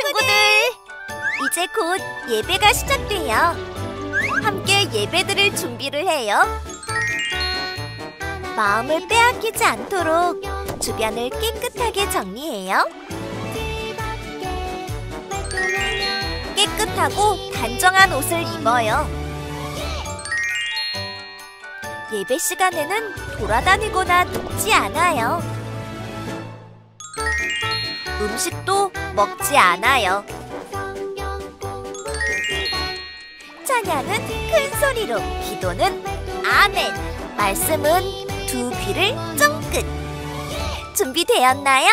친구들! 이제 곧 예배가 시작돼요. 함께 예배드릴 준비를 해요. 마음을 빼앗기지 않도록 주변을 깨끗하게 정리해요. 깨끗하고 단정한 옷을 입어요. 예배 시간에는 돌아다니거나 눕지 않아요. 음식도 먹지 않아요. 찬양은 큰 소리로, 기도는 아멘, 말씀은 두 귀를 쫑긋. 준비되었나요?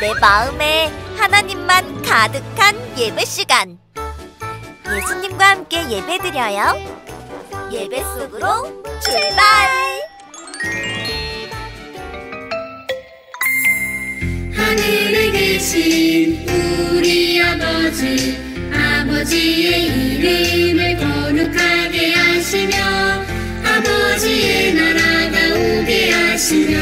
내 마음에 하나님만 가득한 예배 시간. 예수님과 함께 예배드려요. 예배 속으로 출발! 하늘에 계신 우리 아버지, 아버지의 이름을 거룩하게 하시며 아버지의 나라가 오게 하시며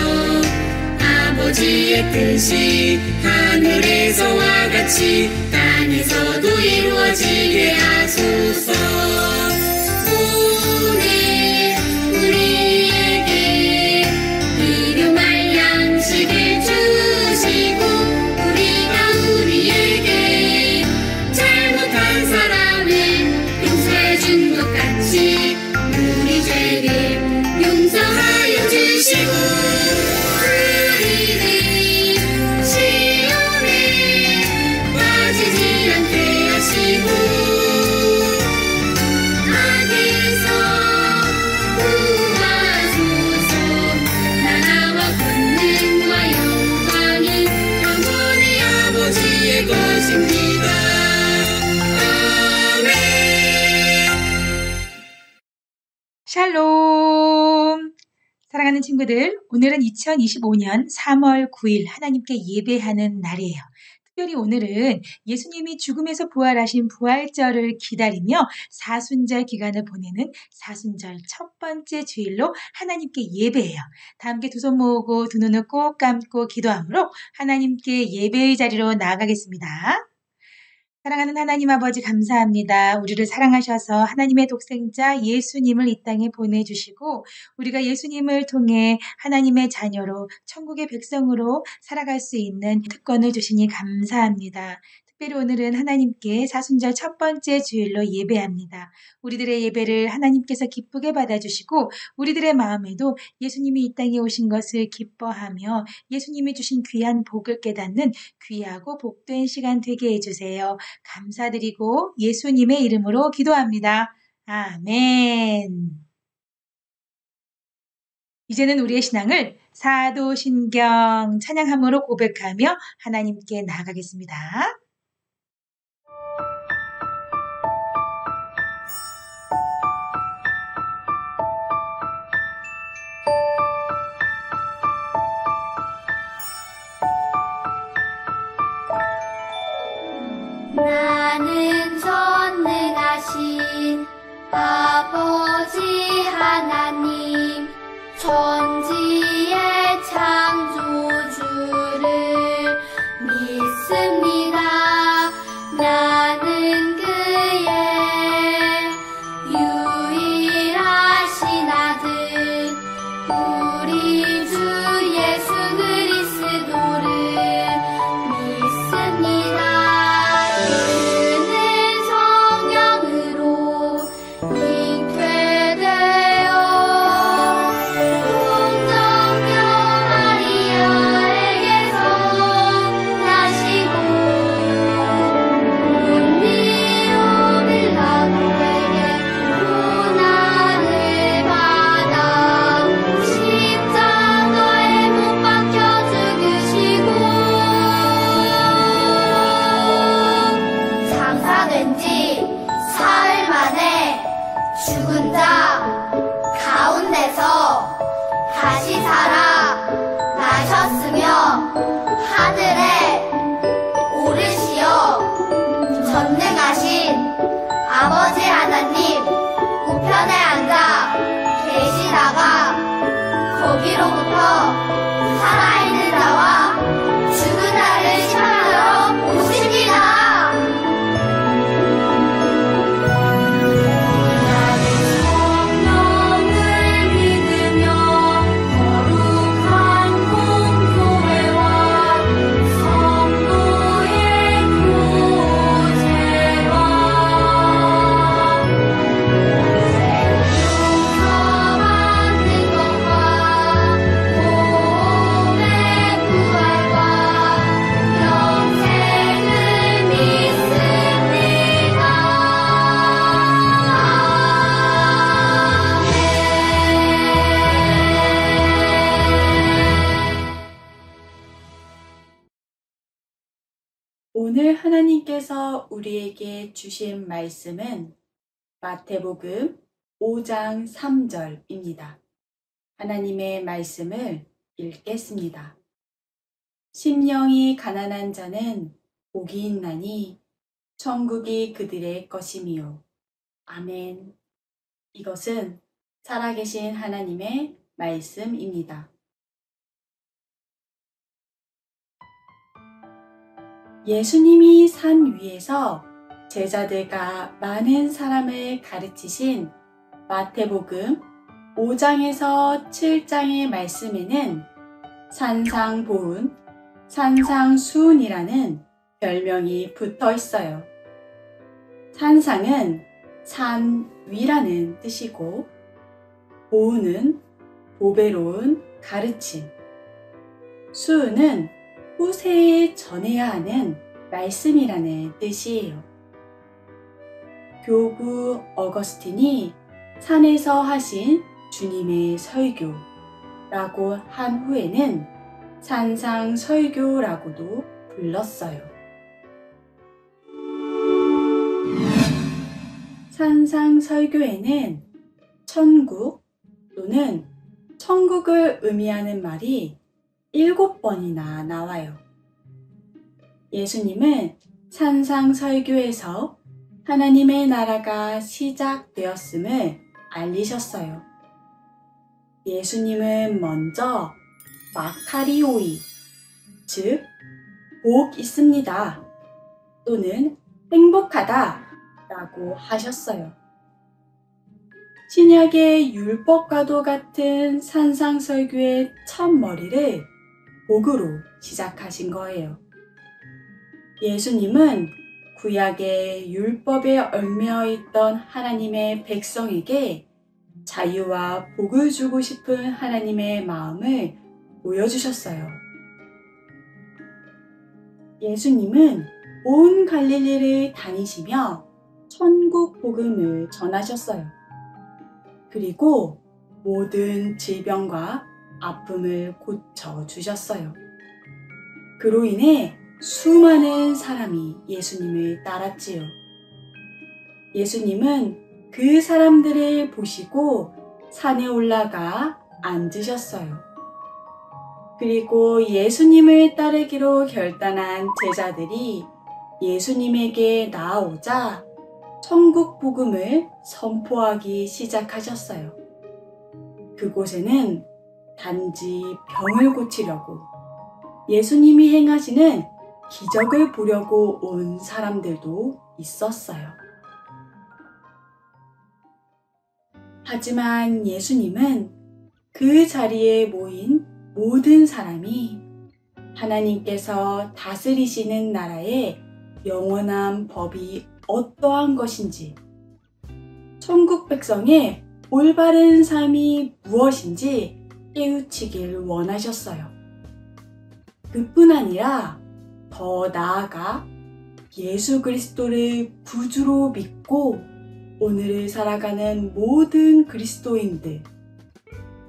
아버지의 뜻이 하늘에서와 같이 땅에서도 이루어지게 하소서. 오늘 우리에게 일용할 양식을 주시고 우리가 우리에게 잘못한 사람을 용서해 준 것 같이 우리 죄를 용서하여 주시고 우리를 시험에 빠지지 않게 하시고 악에서 구하소서. 나라와 권능과 영광이 영원히 아버지의 것입니다. 샬롬! 사랑하는 친구들, 오늘은 2025년 3월 9일 하나님께 예배하는 날이에요. 특별히 오늘은 예수님이 죽음에서 부활하신 부활절을 기다리며 사순절 기간을 보내는 사순절 첫 번째 주일로 하나님께 예배해요. 다 함께 두 손 모으고 두 눈을 꼭 감고 기도함으로 하나님께 예배의 자리로 나아가겠습니다. 사랑하는 하나님 아버지 감사합니다. 우리를 사랑하셔서 하나님의 독생자 예수님을 이 땅에 보내주시고 우리가 예수님을 통해 하나님의 자녀로 천국의 백성으로 살아갈 수 있는 특권을 주시니 감사합니다. 특별히 오늘은 하나님께 사순절 첫 번째 주일로 예배합니다. 우리들의 예배를 하나님께서 기쁘게 받아주시고 우리들의 마음에도 예수님이 이 땅에 오신 것을 기뻐하며 예수님이 주신 귀한 복을 깨닫는 귀하고 복된 시간 되게 해주세요. 감사드리고 예수님의 이름으로 기도합니다. 아멘. 이제는 우리의 신앙을 사도신경 찬양함으로 고백하며 하나님께 나아가겠습니다. 나는 전능하신 아버지 하나님 천지의 창조주를 믿습니다. 나는 그의 유일하신 아들 우리 주 예수 그리스도를 믿습니다. 잉태되어 오늘 하나님께서 우리에게 주신 말씀은 마태복음 5장 3절입니다. 하나님의 말씀을 읽겠습니다. 심령이 가난한 자는 복이 있나니 천국이 그들의 것이미요. 아멘. 이것은 살아계신 하나님의 말씀입니다. 예수님이 산 위에서 제자들과 많은 사람을 가르치신 마태복음 5장에서 7장의 말씀에는 산상보훈, 산상수훈이라는 별명이 붙어 있어요. 산상은 산 위라는 뜻이고, 보훈은 보배로운 가르침, 수훈은 후세에 전해야 하는 말씀이라는 뜻이에요. 교구 어거스틴이 산에서 하신 주님의 설교라고 한 후에는 산상설교라고도 불렀어요. 산상설교에는 천국 또는 천국을 의미하는 말이 7번이나 나와요. 예수님은 산상설교에서 하나님의 나라가 시작되었음을 알리셨어요. 예수님은 먼저 마카리오이, 즉 복 있습니다 또는 행복하다 라고 하셨어요. 신약의 율법과도 같은 산상설교의 첫 머리를 복으로 시작하신 거예요. 예수님은 구약의 율법에 얽매여 있던 하나님의 백성에게 자유와 복을 주고 싶은 하나님의 마음을 보여주셨어요. 예수님은 온 갈릴리를 다니시며 천국 복음을 전하셨어요. 그리고 모든 질병과 아픔을 고쳐주셨어요. 그로 인해 수많은 사람이 예수님을 따랐지요. 예수님은 그 사람들을 보시고 산에 올라가 앉으셨어요. 그리고 예수님을 따르기로 결단한 제자들이 예수님에게 나아오자 천국 복음을 선포하기 시작하셨어요. 그곳에는 단지 병을 고치려고 예수님이 행하시는 기적을 보려고 온 사람들도 있었어요. 하지만 예수님은 그 자리에 모인 모든 사람이 하나님께서 다스리시는 나라의 영원한 법이 어떠한 것인지, 천국 백성의 올바른 삶이 무엇인지 깨우치길 원하셨어요. 그뿐 아니라 더 나아가 예수 그리스도를 구주로 믿고 오늘을 살아가는 모든 그리스도인들,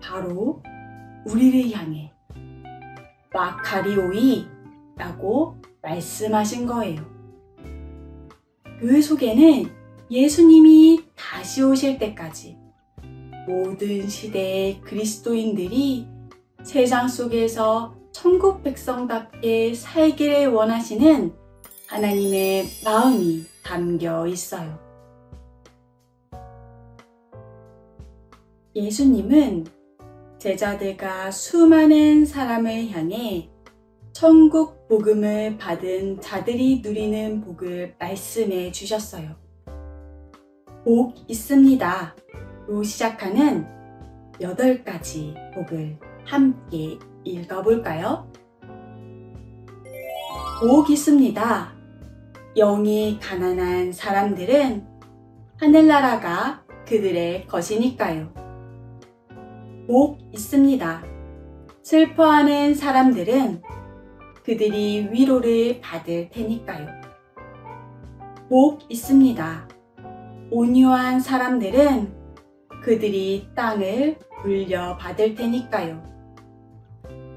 바로 우리를 향해 마카리오이라고 말씀하신 거예요. 그 속에는 예수님이 다시 오실 때까지 모든 시대의 그리스도인들이 세상 속에서 천국 백성답게 살기를 원하시는 하나님의 마음이 담겨 있어요. 예수님은 제자들과 수많은 사람을 향해 천국 복음을 받은 자들이 누리는 복을 말씀해 주셨어요. 복 있습니다 로 시작하는 8가지 복을 함께 읽어볼까요? 복 있습니다. 영이 가난한 사람들은 하늘나라가 그들의 것이니까요. 복 있습니다. 슬퍼하는 사람들은 그들이 위로를 받을 테니까요. 복 있습니다. 온유한 사람들은 그들이 땅을 물려받을 테니까요.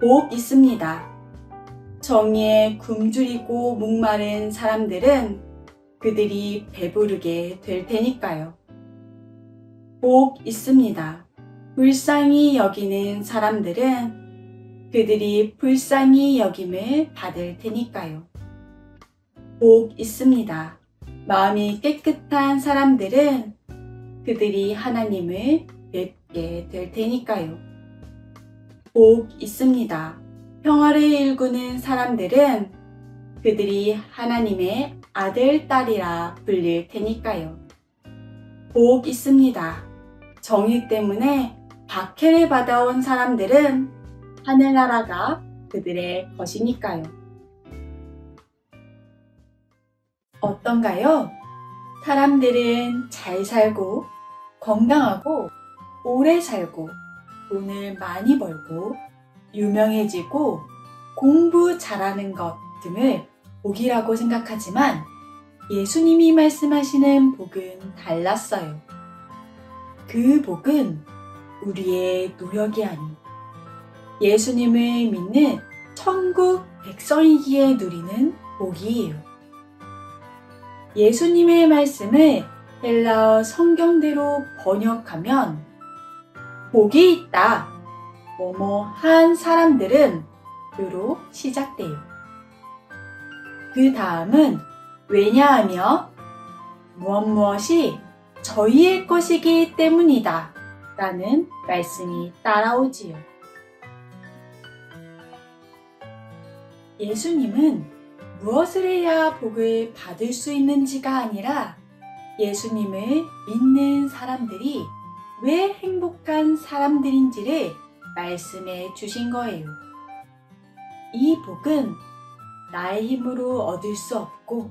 복 있습니다. 정의에 굶주리고 목마른 사람들은 그들이 배부르게 될 테니까요. 복 있습니다. 불쌍히 여기는 사람들은 그들이 불쌍히 여김을 받을 테니까요. 복 있습니다. 마음이 깨끗한 사람들은 그들이 하나님을 뵙게 될 테니까요. 복 있습니다. 평화를 일구는 사람들은 그들이 하나님의 아들, 딸이라 불릴 테니까요. 복 있습니다. 정의 때문에 박해를 받아온 사람들은 하늘나라가 그들의 것이니까요. 어떤가요? 사람들은 잘 살고 건강하고 오래 살고 돈을 많이 벌고 유명해지고 공부 잘하는 것 등을 복이라고 생각하지만 예수님이 말씀하시는 복은 달랐어요. 그 복은 우리의 노력이 아닌 예수님을 믿는 천국 백성이기에 누리는 복이에요. 예수님의 말씀을 헬라어 성경대로 번역하면 복이 있다. 뭐뭐한 사람들은 으로 시작돼요. 그 다음은 왜냐하며 무엇이 저희의 것이기 때문이다 라는 말씀이 따라오지요. 예수님은 무엇을 해야 복을 받을 수 있는지가 아니라 예수님을 믿는 사람들이 왜 행복한 사람들인지를 말씀해 주신 거예요. 이 복은 나의 힘으로 얻을 수 없고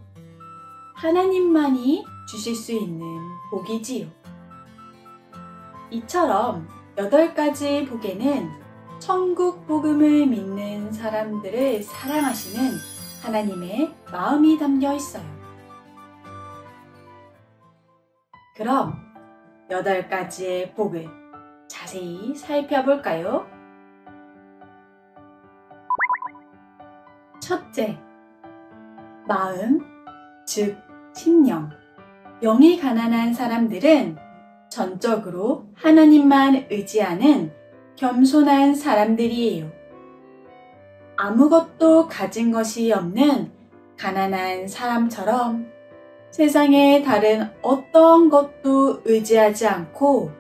하나님만이 주실 수 있는 복이지요. 이처럼 8가지 복에는 천국 복음을 믿는 사람들을 사랑하시는 하나님의 마음이 담겨 있어요. 그럼 8가지의 복을 자세히 살펴볼까요? 첫째, 마음, 즉 심령. 영이 가난한 사람들은 전적으로 하나님만 의지하는 겸손한 사람들이에요. 아무것도 가진 것이 없는 가난한 사람처럼 세상의 다른 어떤 것도 의지하지 않고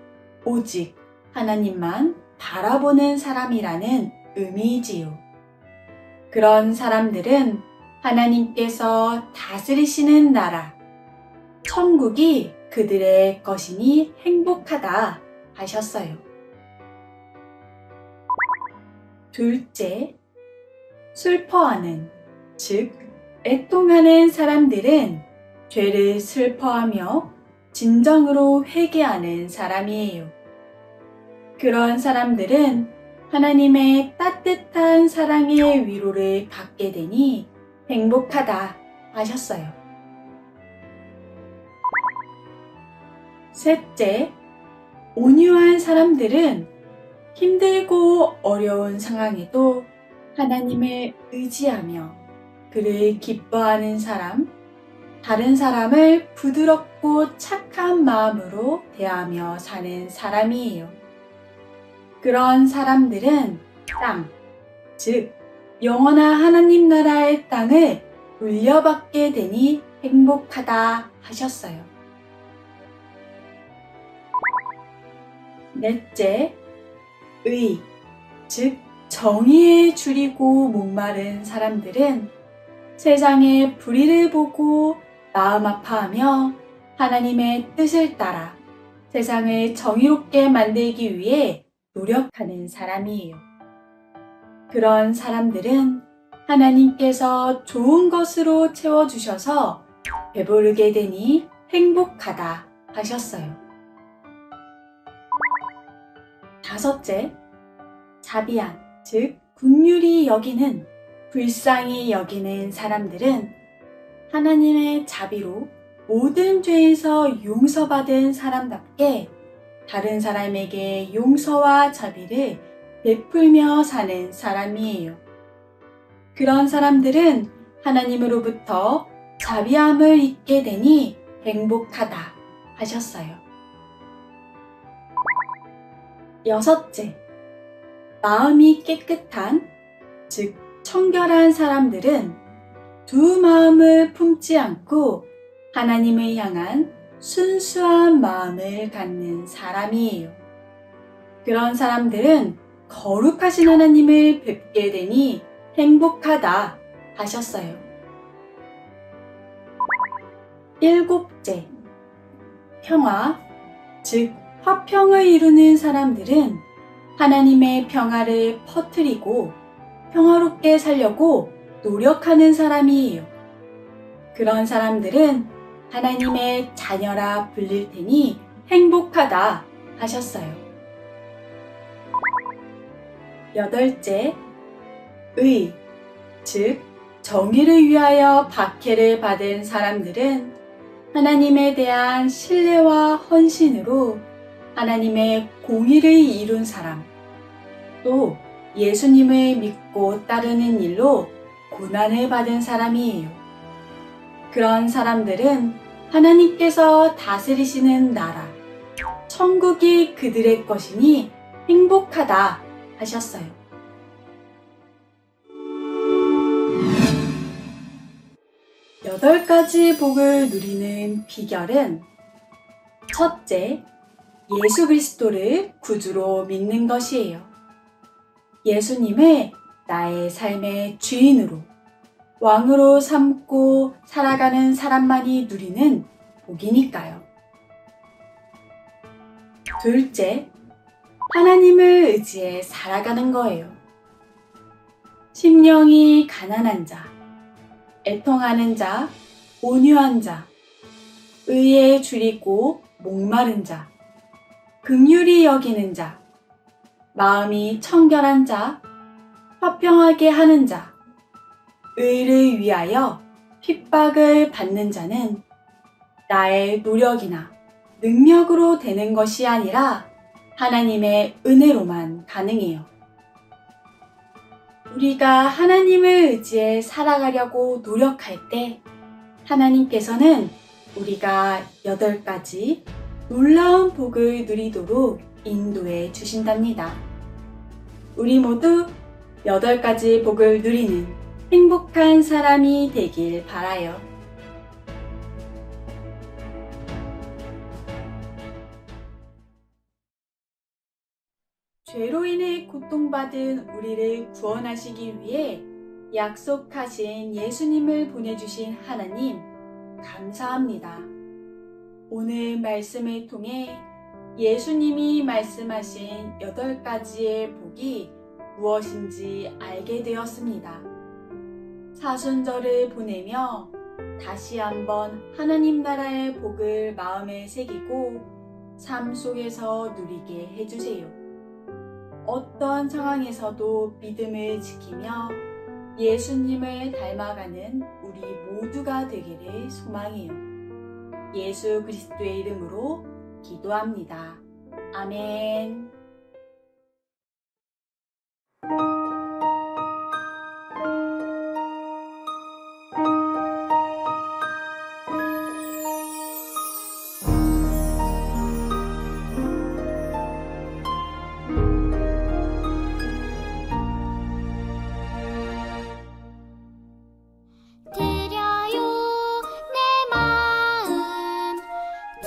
오직 하나님만 바라보는 사람이라는 의미이지요. 그런 사람들은 하나님께서 다스리시는 나라, 천국이 그들의 것이니 행복하다 하셨어요. 둘째, 슬퍼하는, 즉 애통하는 사람들은 죄를 슬퍼하며 진정으로 회개하는 사람이에요. 그런 사람들은 하나님의 따뜻한 사랑의 위로를 받게 되니 행복하다 하셨어요. 셋째, 온유한 사람들은 힘들고 어려운 상황에도 하나님을 의지하며 그를 기뻐하는 사람, 다른 사람을 부드럽고 착한 마음으로 대하며 사는 사람이에요. 그런 사람들은 땅, 즉 영원한 하나님 나라의 땅을 물려받게 되니 행복하다 하셨어요. 넷째, 의, 즉 정의에 줄이고 목마른 사람들은 세상의 불의를 보고 마음 아파하며 하나님의 뜻을 따라 세상을 정의롭게 만들기 위해 노력하는 사람이에요. 그런 사람들은 하나님께서 좋은 것으로 채워주셔서 배부르게 되니 행복하다 하셨어요. 다섯째, 자비한, 즉 긍휼히 여기는, 불쌍히 여기는 사람들은 하나님의 자비로 모든 죄에서 용서받은 사람답게 다른 사람에게 용서와 자비를 베풀며 사는 사람이에요. 그런 사람들은 하나님으로부터 자비함을 잊게 되니 행복하다 하셨어요. 여섯째, 마음이 깨끗한, 즉 청결한 사람들은 두 마음을 품지 않고 하나님을 향한 순수한 마음을 갖는 사람이에요. 그런 사람들은 거룩하신 하나님을 뵙게 되니 행복하다 하셨어요. 일곱째, 평화, 즉 화평을 이루는 사람들은 하나님의 평화를 퍼뜨리고 평화롭게 살려고 노력하는 사람이에요. 그런 사람들은 하나님의 자녀라 불릴 테니 행복하다 하셨어요. 여덟째, 의, 즉 정의를 위하여 박해를 받은 사람들은 하나님에 대한 신뢰와 헌신으로 하나님의 공의를 이룬 사람, 또 예수님을 믿고 따르는 일로 고난을 받은 사람이에요. 그런 사람들은 하나님께서 다스리시는 나라, 천국이 그들의 것이니 행복하다 하셨어요. 여덟 가지 복을 누리는 비결은 첫째, 예수 그리스도를 구주로 믿는 것이에요. 예수님을 나의 삶의 주인으로, 왕으로 삼고 살아가는 사람만이 누리는 복이니까요. 둘째, 하나님을 의지해 살아가는 거예요. 심령이 가난한 자, 애통하는 자, 온유한 자, 의에 줄이고 목마른 자, 긍휼히 여기는 자, 마음이 청결한 자, 화평하게 하는 자, 의를 위하여 핍박을 받는 자는 나의 노력이나 능력으로 되는 것이 아니라 하나님의 은혜로만 가능해요. 우리가 하나님을 의지해 살아가려고 노력할 때 하나님께서는 우리가 8가지 놀라운 복을 누리도록 인도해 주신답니다. 우리 모두 8가지 복을 누리는 행복한 사람이 되길 바라요. 죄로 인해 고통받은 우리를 구원하시기 위해 약속하신 예수님을 보내주신 하나님, 감사합니다. 오늘 말씀을 통해 예수님이 말씀하신 8가지의 복이 무엇인지 알게 되었습니다. 사순절을 보내며 다시 한번 하나님 나라의 복을 마음에 새기고 삶 속에서 누리게 해주세요. 어떤 상황에서도 믿음을 지키며 예수님을 닮아가는 우리 모두가 되기를 소망해요. 예수 그리스도의 이름으로 기도합니다. 아멘.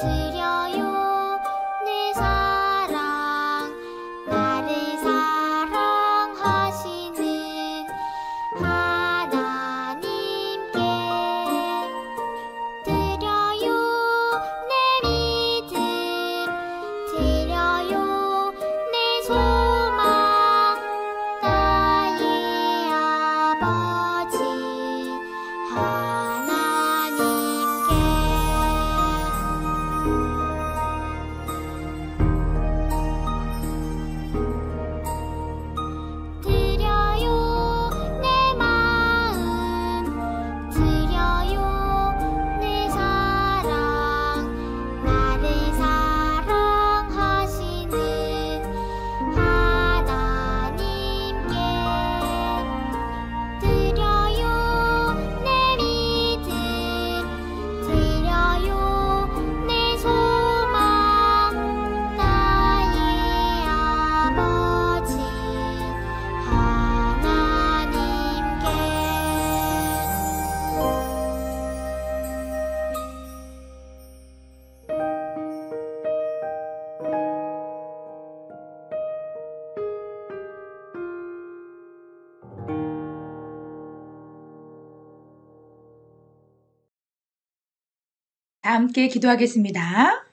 드려요 내 사랑 다 함께 기도하겠습니다.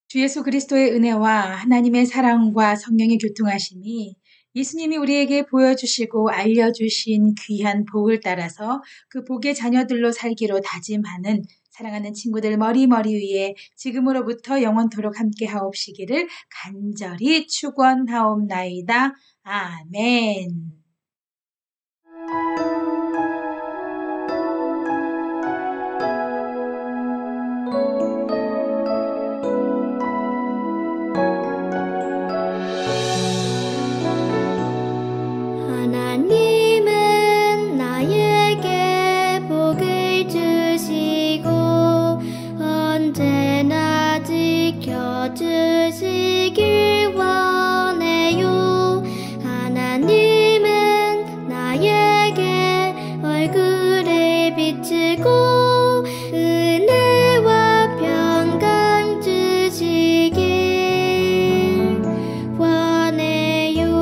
주 예수 그리스도의 은혜와 하나님의 사랑과 성령의 교통하심이 예수님이 우리에게 보여주시고 알려주신 귀한 복을 따라서 그 복의 자녀들로 살기로 다짐하는 사랑하는 친구들 머리머리 위에 지금으로부터 영원토록 함께 하옵시기를 간절히 축원하옵나이다. 아멘. 하나님은 나에게 복을 주시고 언제나 지켜주시길 원해요. 하나님은 나에게 얼굴을 비추고 은혜와 평강 주시길 원해요.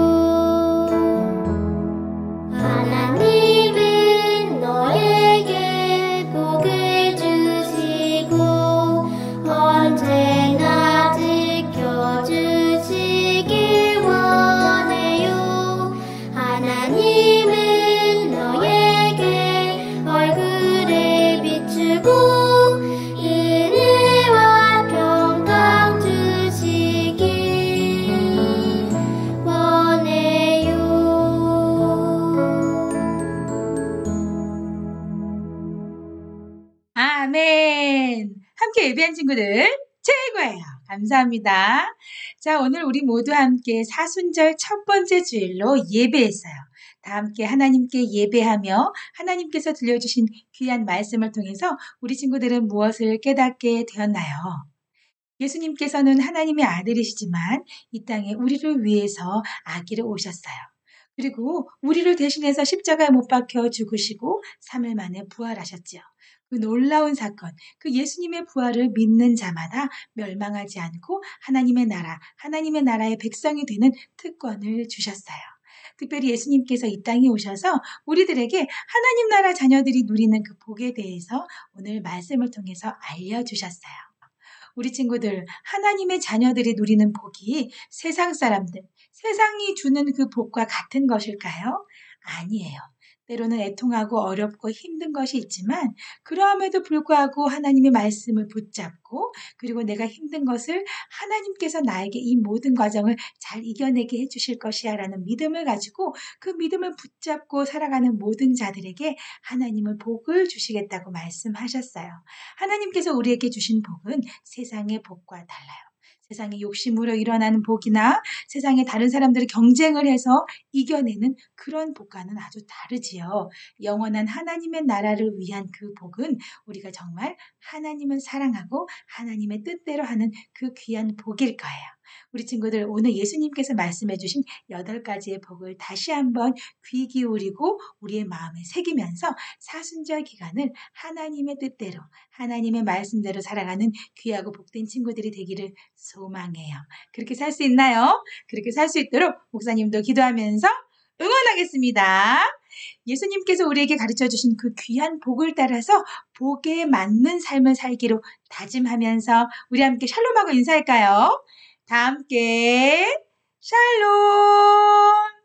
하나님은 너에게 복을 주시고 언제나 지켜주시길 원해요. 하나님은 너에게 얼굴을 비추고 은혜와 평강 주시길 원해요. 아멘. 함께 예배한 친구들 최고예요. 감사합니다. 자, 오늘 우리 모두 함께 사순절 첫 번째 주일로 예배했어요. 다 함께 하나님께 예배하며 하나님께서 들려주신 귀한 말씀을 통해서 우리 친구들은 무엇을 깨닫게 되었나요? 예수님께서는 하나님의 아들이시지만 이 땅에 우리를 위해서 아기로 오셨어요. 그리고 우리를 대신해서 십자가에 못 박혀 죽으시고 3일 만에 부활하셨지요. 그 놀라운 사건, 그 예수님의 부활을 믿는 자마다 멸망하지 않고 하나님의 나라, 하나님의 나라의 백성이 되는 특권을 주셨어요. 특별히 예수님께서 이 땅에 오셔서 우리들에게 하나님 나라 자녀들이 누리는 그 복에 대해서 오늘 말씀을 통해서 알려주셨어요. 우리 친구들, 하나님의 자녀들이 누리는 복이 세상 사람들, 세상이 주는 그 복과 같은 것일까요? 아니에요. 때로는 애통하고 어렵고 힘든 것이 있지만 그러함에도 불구하고 하나님의 말씀을 붙잡고 그리고 내가 힘든 것을 하나님께서 나에게 이 모든 과정을 잘 이겨내게 해주실 것이야 라는 믿음을 가지고 그 믿음을 붙잡고 살아가는 모든 자들에게 하나님은 복을 주시겠다고 말씀하셨어요. 하나님께서 우리에게 주신 복은 세상의 복과 달라요. 세상의 욕심으로 일어나는 복이나 세상의 다른 사람들이 경쟁을 해서 이겨내는 그런 복과는 아주 다르지요. 영원한 하나님의 나라를 위한 그 복은 우리가 정말 하나님을 사랑하고 하나님의 뜻대로 하는 그 귀한 복일 거예요. 우리 친구들 오늘 예수님께서 말씀해 주신 8가지의 복을 다시 한번 귀 기울이고 우리의 마음에 새기면서 사순절 기간을 하나님의 뜻대로 하나님의 말씀대로 살아가는 귀하고 복된 친구들이 되기를 소망해요. 그렇게 살 수 있나요? 그렇게 살 수 있도록 목사님도 기도하면서 응원하겠습니다. 예수님께서 우리에게 가르쳐 주신 그 귀한 복을 따라서 복에 맞는 삶을 살기로 다짐하면서 우리 함께 샬롬하고 인사할까요? 다 함께 샬롬!